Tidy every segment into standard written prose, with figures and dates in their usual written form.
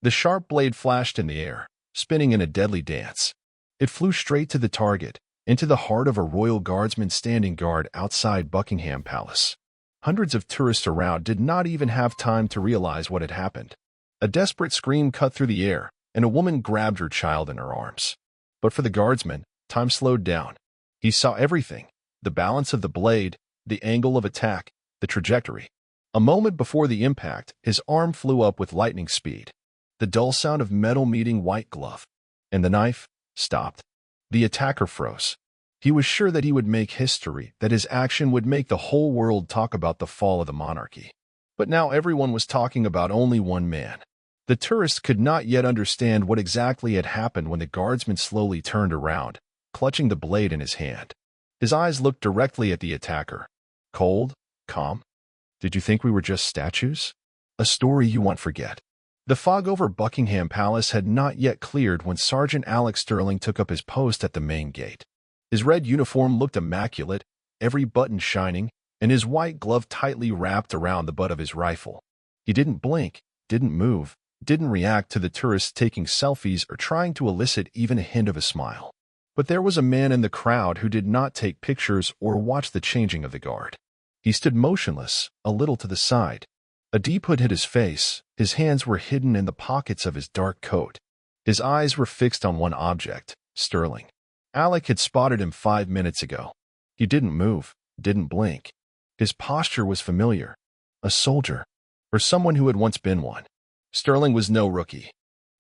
The sharp blade flashed in the air, spinning in a deadly dance. It flew straight to the target, into the heart of a royal guardsman standing guard outside Buckingham Palace. Hundreds of tourists around did not even have time to realize what had happened. A desperate scream cut through the air, and a woman grabbed her child in her arms. But for the guardsman, time slowed down. He saw everything: the balance of the blade, the angle of attack, the trajectory. A moment before the impact, his arm flew up with lightning speed. The dull sound of metal meeting white glove. And the knife stopped. The attacker froze. He was sure that he would make history, that his action would make the whole world talk about the fall of the monarchy. But now everyone was talking about only one man. The tourists could not yet understand what exactly had happened when the guardsman slowly turned around, clutching the blade in his hand. His eyes looked directly at the attacker. Cold, calm. Did you think we were just statues? A story you won't forget. The fog over Buckingham Palace had not yet cleared when Sergeant Alex Sterling took up his post at the main gate. His red uniform looked immaculate, every button shining, and his white glove tightly wrapped around the butt of his rifle. He didn't blink, didn't move, didn't react to the tourists taking selfies or trying to elicit even a hint of a smile. But there was a man in the crowd who did not take pictures or watch the changing of the guard. He stood motionless, a little to the side. A deep hood hid his face, his hands were hidden in the pockets of his dark coat. His eyes were fixed on one object, Sterling. Alec had spotted him 5 minutes ago. He didn't move, didn't blink. His posture was familiar. A soldier, or someone who had once been one. Sterling was no rookie.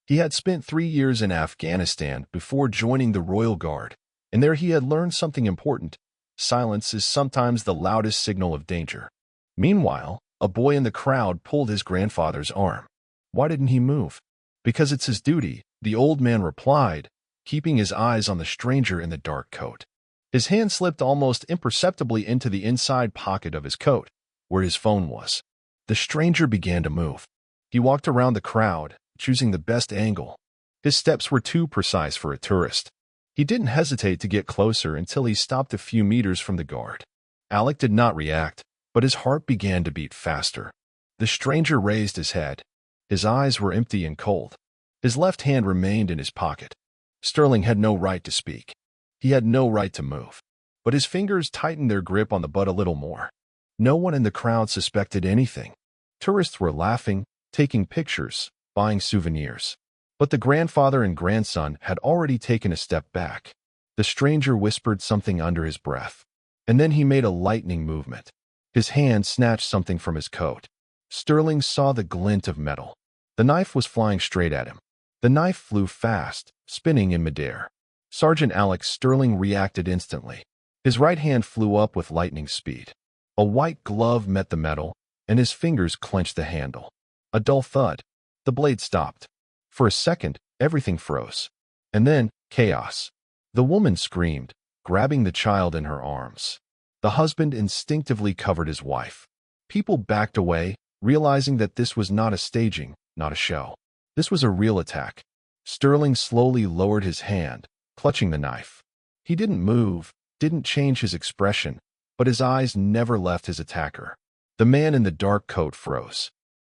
He had spent 3 years in Afghanistan before joining the Royal Guard, and there he had learned something important. Silence is sometimes the loudest signal of danger. Meanwhile, a boy in the crowd pulled his grandfather's arm. Why didn't he move? Because it's his duty, the old man replied, keeping his eyes on the stranger in the dark coat. His hand slipped almost imperceptibly into the inside pocket of his coat, where his phone was. The stranger began to move. He walked around the crowd, choosing the best angle. His steps were too precise for a tourist. He didn't hesitate to get closer until he stopped a few meters from the guard. Alec did not react, but his heart began to beat faster. The stranger raised his head. His eyes were empty and cold. His left hand remained in his pocket. Sterling had no right to speak. He had no right to move. But his fingers tightened their grip on the butt a little more. No one in the crowd suspected anything. Tourists were laughing, taking pictures, buying souvenirs. But the grandfather and grandson had already taken a step back. The stranger whispered something under his breath. And then he made a lightning movement. His hand snatched something from his coat. Sterling saw the glint of metal. The knife was flying straight at him. The knife flew fast, spinning in midair. Sergeant Alex Sterling reacted instantly. His right hand flew up with lightning speed. A white glove met the metal, and his fingers clenched the handle. A dull thud. The blade stopped. For a second, everything froze. And then, chaos. The woman screamed, grabbing the child in her arms. The husband instinctively covered his wife. People backed away, realizing that this was not a staging, not a show. This was a real attack. Sterling slowly lowered his hand, clutching the knife. He didn't move, didn't change his expression, but his eyes never left his attacker. The man in the dark coat froze.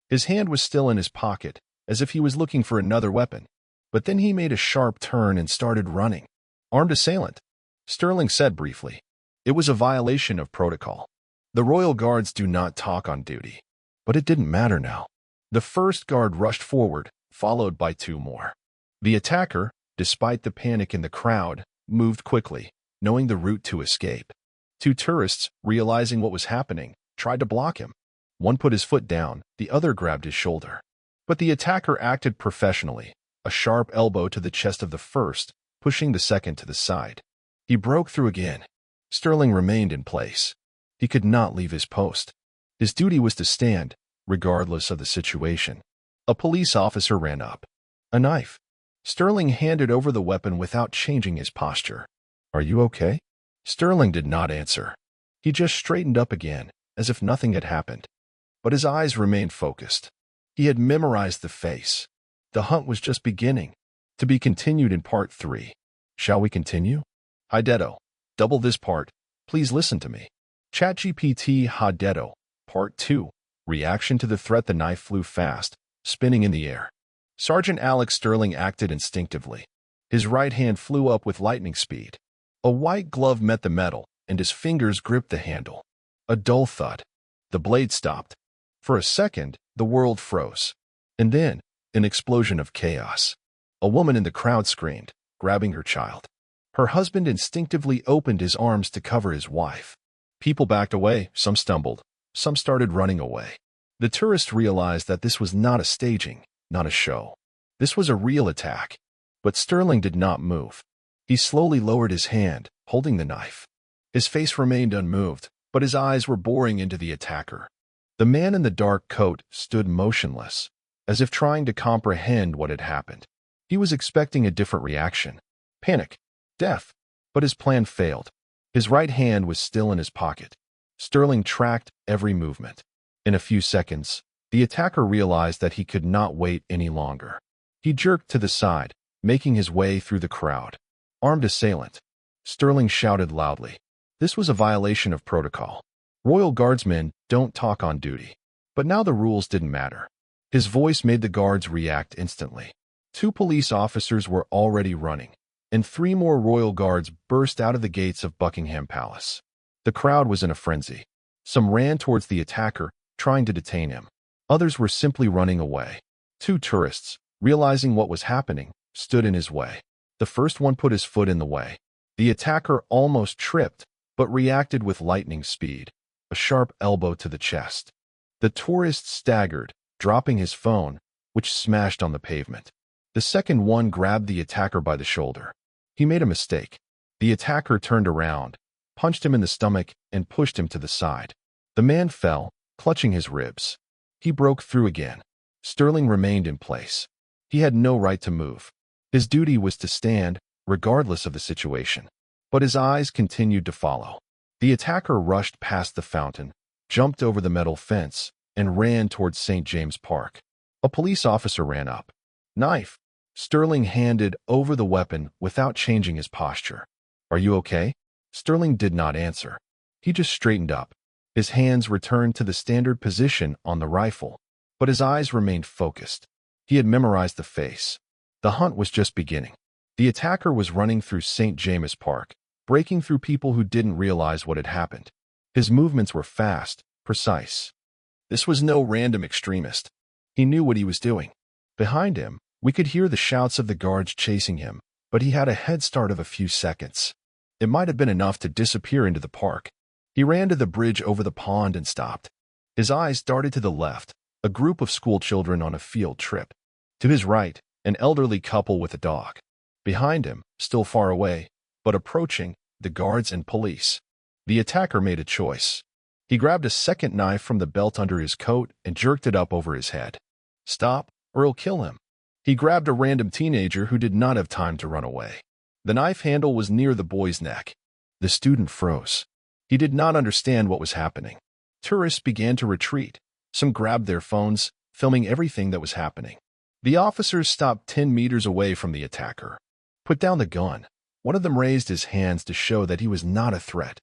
His hand was still in his pocket, as if he was looking for another weapon. But then he made a sharp turn and started running. Armed assailant, Sterling said briefly. It was a violation of protocol. The royal guards do not talk on duty. But it didn't matter now. The first guard rushed forward, followed by 2 more. The attacker, despite the panic in the crowd, moved quickly, knowing the route to escape. 2 tourists, realizing what was happening, tried to block him. One put his foot down, the other grabbed his shoulder. But the attacker acted professionally, a sharp elbow to the chest of the first, pushing the second to the side. He broke through again. Sterling remained in place. He could not leave his post. His duty was to stand, regardless of the situation. A police officer ran up. A knife. Sterling handed over the weapon without changing his posture. "Are you okay?" Sterling did not answer. He just straightened up again, as if nothing had happened. But his eyes remained focused. He had memorized the face. The hunt was just beginning. To be continued in part 3. Shall we continue? Hidetto. Double this part. Please listen to me. ChatGPT Hidetto. Part 2. Reaction to the threat. The knife flew fast, spinning in the air. Sergeant Alex Sterling acted instinctively. His right hand flew up with lightning speed. A white glove met the metal, and his fingers gripped the handle. A dull thud. The blade stopped. For a second, the world froze. And then, an explosion of chaos. A woman in the crowd screamed, grabbing her child. Her husband instinctively opened his arms to cover his wife. People backed away, some stumbled, some started running away. The tourists realized that this was not a staging, not a show. This was a real attack. But Sterling did not move. He slowly lowered his hand, holding the knife. His face remained unmoved, but his eyes were boring into the attacker. The man in the dark coat stood motionless, as if trying to comprehend what had happened. He was expecting a different reaction. Panic. Death. But his plan failed. His right hand was still in his pocket. Sterling tracked every movement. In a few seconds, the attacker realized that he could not wait any longer. He jerked to the side, making his way through the crowd. Armed assailant. Sterling shouted loudly. This was a violation of protocol. Royal Guardsmen don't talk on duty. But now the rules didn't matter. His voice made the guards react instantly. 2 police officers were already running, and 3 more royal guards burst out of the gates of Buckingham Palace. The crowd was in a frenzy. Some ran towards the attacker, trying to detain him. Others were simply running away. 2 tourists, realizing what was happening, stood in his way. The first one put his foot in the way. The attacker almost tripped, but reacted with lightning speed, a sharp elbow to the chest. The tourist staggered, dropping his phone, which smashed on the pavement. The second one grabbed the attacker by the shoulder. He made a mistake. The attacker turned around, punched him in the stomach, and pushed him to the side. The man fell, clutching his ribs. He broke through again. Sterling remained in place. He had no right to move. His duty was to stand, regardless of the situation. But his eyes continued to follow. The attacker rushed past the fountain, jumped over the metal fence, and ran towards St. James Park. A police officer ran up. Knife. Sterling handed over the weapon without changing his posture. Are you okay? Sterling did not answer. He just straightened up. His hands returned to the standard position on the rifle, but his eyes remained focused. He had memorized the face. The hunt was just beginning. The attacker was running through St. James Park, breaking through people who didn't realize what had happened. His movements were fast, precise. This was no random extremist. He knew what he was doing. Behind him, we could hear the shouts of the guards chasing him, but he had a head start of a few seconds. It might have been enough to disappear into the park. He ran to the bridge over the pond and stopped. His eyes darted to the left, a group of school children on a field trip. To his right, an elderly couple with a dog. Behind him, still far away, but approaching, the guards and police. The attacker made a choice. He grabbed a second knife from the belt under his coat and jerked it up over his head. Stop, or he'll kill him. He grabbed a random teenager who did not have time to run away. The knife handle was near the boy's neck. The student froze. He did not understand what was happening. Tourists began to retreat. Some grabbed their phones, filming everything that was happening. The officers stopped 10 meters away from the attacker. Put down the gun. One of them raised his hands to show that he was not a threat.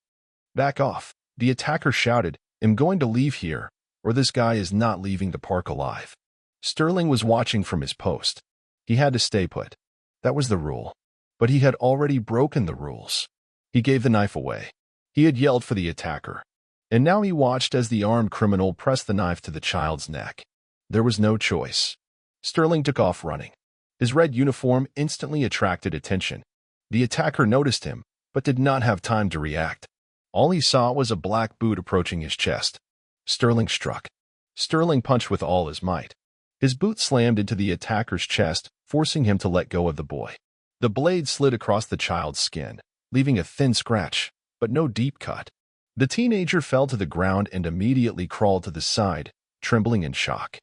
Back off. The attacker shouted, I'm going to leave here, or this guy is not leaving the park alive. Sterling was watching from his post. He had to stay put. That was the rule. But he had already broken the rules. He gave the knife away. He had yelled for the attacker. And now he watched as the armed criminal pressed the knife to the child's neck. There was no choice. Sterling took off running. His red uniform instantly attracted attention. The attacker noticed him, but did not have time to react. All he saw was a black boot approaching his chest. Sterling struck. Sterling punched with all his might. His boot slammed into the attacker's chest, forcing him to let go of the boy. The blade slid across the child's skin, leaving a thin scratch, but no deep cut. The teenager fell to the ground and immediately crawled to the side, trembling in shock.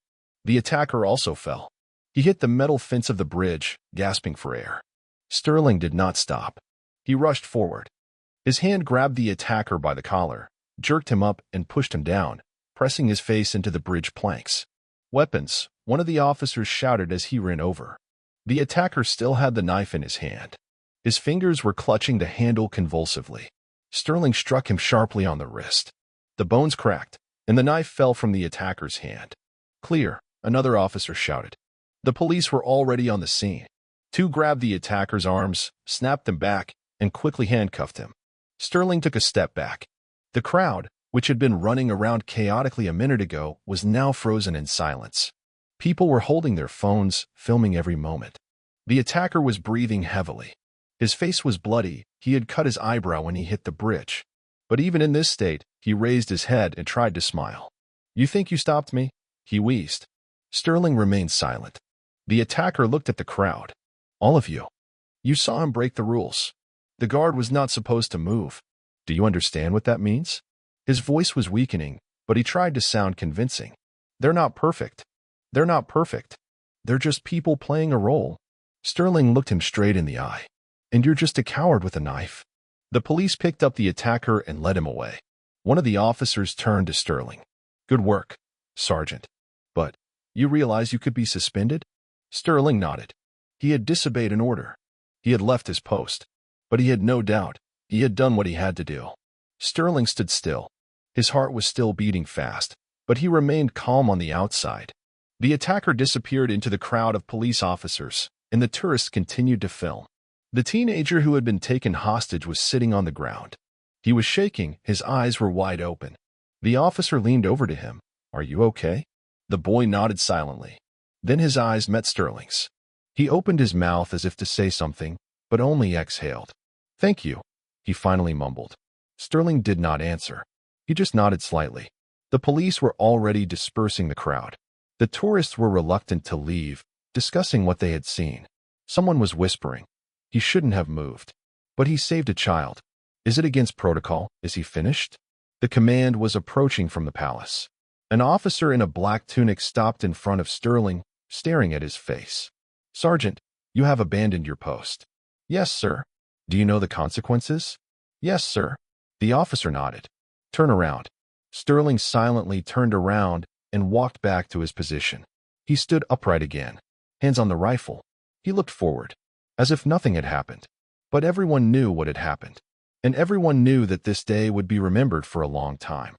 The attacker also fell. He hit the metal fence of the bridge, gasping for air. Sterling did not stop. He rushed forward. His hand grabbed the attacker by the collar, jerked him up, and pushed him down, pressing his face into the bridge planks. Weapons, one of the officers shouted as he ran over. The attacker still had the knife in his hand. His fingers were clutching the handle convulsively. Sterling struck him sharply on the wrist. The bones cracked, and the knife fell from the attacker's hand. Clear, another officer shouted. The police were already on the scene. Two grabbed the attacker's arms, snapped them back, and quickly handcuffed him. Sterling took a step back. The crowd, which had been running around chaotically a minute ago, was now frozen in silence. People were holding their phones, filming every moment. The attacker was breathing heavily. His face was bloody. He had cut his eyebrow when he hit the bridge. But even in this state, he raised his head and tried to smile. "You think you stopped me?" he wheezed. Sterling remained silent. The attacker looked at the crowd. "All of you. You saw him break the rules. The guard was not supposed to move. Do you understand what that means?" His voice was weakening, but he tried to sound convincing. "They're not perfect. They're not perfect. They're just people playing a role." Sterling looked him straight in the eye. "And you're just a coward with a knife." The police picked up the attacker and led him away. One of the officers turned to Sterling. "Good work, Sergeant. But you realize you could be suspended?" Sterling nodded. He had disobeyed an order. He had left his post. But he had no doubt he had done what he had to do. Sterling stood still. His heart was still beating fast, but he remained calm on the outside. The attacker disappeared into the crowd of police officers, and the tourists continued to film. The teenager who had been taken hostage was sitting on the ground. He was shaking, his eyes were wide open. The officer leaned over to him. "Are you okay?" The boy nodded silently. Then his eyes met Sterling's. He opened his mouth as if to say something, but only exhaled. "Thank you," he finally mumbled. Sterling did not answer. He just nodded slightly. The police were already dispersing the crowd. The tourists were reluctant to leave, discussing what they had seen. Someone was whispering, "He shouldn't have moved. But he saved a child. Is it against protocol? Is he finished?" The command was approaching from the palace. An officer in a black tunic stopped in front of Sterling, staring at his face. "Sergeant, you have abandoned your post." "Yes, sir." "Do you know the consequences?" "Yes, sir." The officer nodded. "Turn around." Sterling silently turned around and walked back to his position. He stood upright again, hands on the rifle. He looked forward, as if nothing had happened. But everyone knew what had happened, and everyone knew that this day would be remembered for a long time.